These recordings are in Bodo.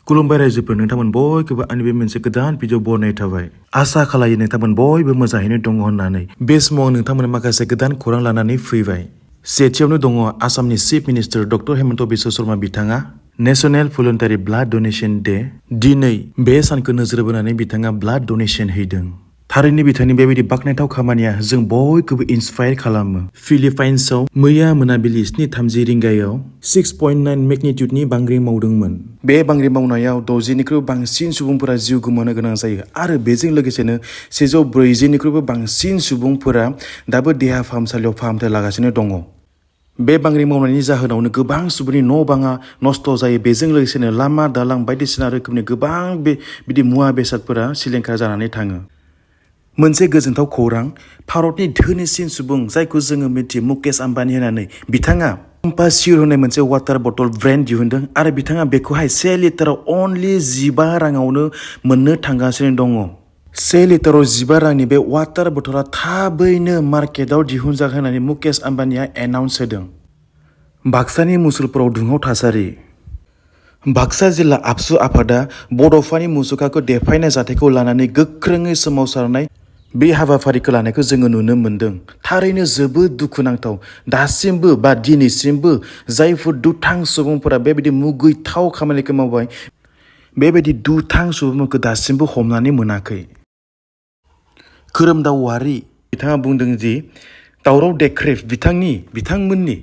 खुलुमबाय रायजोफोर, नोंथांमोन बयखौबो आंनि बे मोनसे गोदान भिडिअ बनाय थाबाय। आसा खालायो नोंथांमोन बयबो मोजाङैनो दङ होननानै। बे समाव नोंथांमोन माखासे गोदान खौरां लानानै फैबाय। सेथियावनो दङ आसामनि chief minister doctor Hemant Biswa Sharma बिथाङा नेशनेल भलुन्टारि ब्लाड डनेशन डे। दिनै बे सानखौ नोजोर बोनानै बिथाङा ब्लाड डनेशन हैदों। थारैनो बिथांनि बेबायदि बाख्नायथाव खामानिया जों बयखौबो इन्सपायार खालामो। फिलिपाइन्सआव मैया मोनाबिलि 7:30 रिंगायाव 6.9 मेगनिट्युडनि बांग्रि मावदोंमोन। बे बांग्रि मावनायाव 60निख्रुइबो बांसिन सुबुंफोरा जिउ गोमानो गोनां जायो आरो बेजों लोगोसेनो 140निख्रुइबो बांसिन सुबुंफोरा दाबो देहा फाहामसालियाव फाहामथाय लागासिनो दङ। बे बांग्रि मावनायनि जाहोनावनो गोबां सुबुंनि न' बाङा नस्थ' जायो। बेजों लोगोसेनो लामा दालां बायदिसिना रोखोमनि गोबां बिदि मुवा बेसादफोरा सिलिंखार जानानै थाङो। मोनसे गोजोनथाव खौरां, भारतनि धोनिसिन सुबुं जायखौ जोङो मिथियो मुकेश आम्बानी होननानै, बिथाङा कम्पासियर होननाय मोनसे वाटार बटल ब्रेन्ड दिहुनदों आरो बिथाङा बेखौहाय 1 लिटाराव अनलि 15 राङावनो मोननो थांगासिनो दङ। 1 लिटाराव 15 रांनि बे वाटार बटला थाबैनो मार्केटआव दिहुनजागोन होननानै मुकेश आम्बानीया एनाउन्स होदों। बाक्सानि मुसलपुराव दुंहाव थासारि। बाक्सा जिल्ला आबसु आफादा बड'फानि मुसुखाखौ देफायनाय जाथायखौ लानानै गोख्रोङै सोमावसारनाय बे हाबाफारिखौ लानायखौ जोङो नुनो मोन्दों। थारैनो जोबोद दुखुनांथाव। दासिमबो बा दिनैसिमबो जायफोर दुथां सुबुंफोरा बेबायदि मुगैथाव खामानिखौ मावबाय, बेबायदि दुथां सुबुंफोरखौ दासिमबो हमनानै मोनाखै। खोरोमदाव औवारी बिथाङा बुंदों दि दावराव देख्रेब बिथांमोननि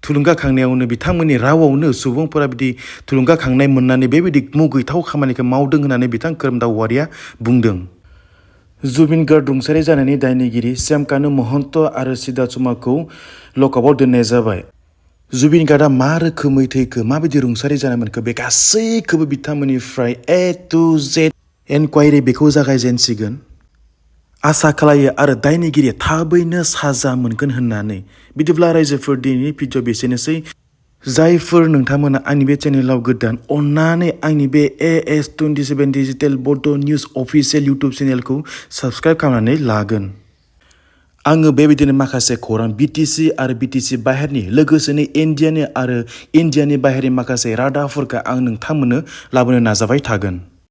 थुलुंगाखांनायावनो, बिथांमोननि रावावनो सुबुंफोरा बिदि थुलुंगाखांनाय मोननानै बेबायदि मुगैथाव खामानिखौ मावदों होननानै बिथां खोरोमदाव औवारीया बुंदों। जुबिन गार्ग रुंसारि जानायनि दायनिगिरि श्यामकानु महन्त आरो सिद्धार्थ लकआपआव दोननाय जाबाय। जुबिन गार्गआ मा रोखोमै थैखो, माबायदि रुंसारि जानाय मोनखो, बे गासैखौबो बिथांमोननिफ्राय A to Z एनक्वायरि बेखौ जागायजेनसिगोन। आसा खालायो आरो दायनिगिरिया थाबैनो साजा मोनगोन होननानै। बिदिब्ला रायजोफोर, दिनैनि भिडिअ बेसेनोसै। जायफोर नोंथांमोना आंनि बे चेनेलाव गोदान, अन्नानै आंनि बे AS27 डिजिटेल बड' निउज अफिसियेल इउटुब चेनेलखौ साबस्क्राइब खालामनानै लागोन। आङो बेबायदिनो माखासे खौरां BTC आरो BTC बाहेरनि, लोगोसेनो इन्डियानि आरो इन्डियानि बाहेरनि माखासे रादाबफोरखौ आं नोंथांमोननो लाबोनो नाजाबाय थागोन।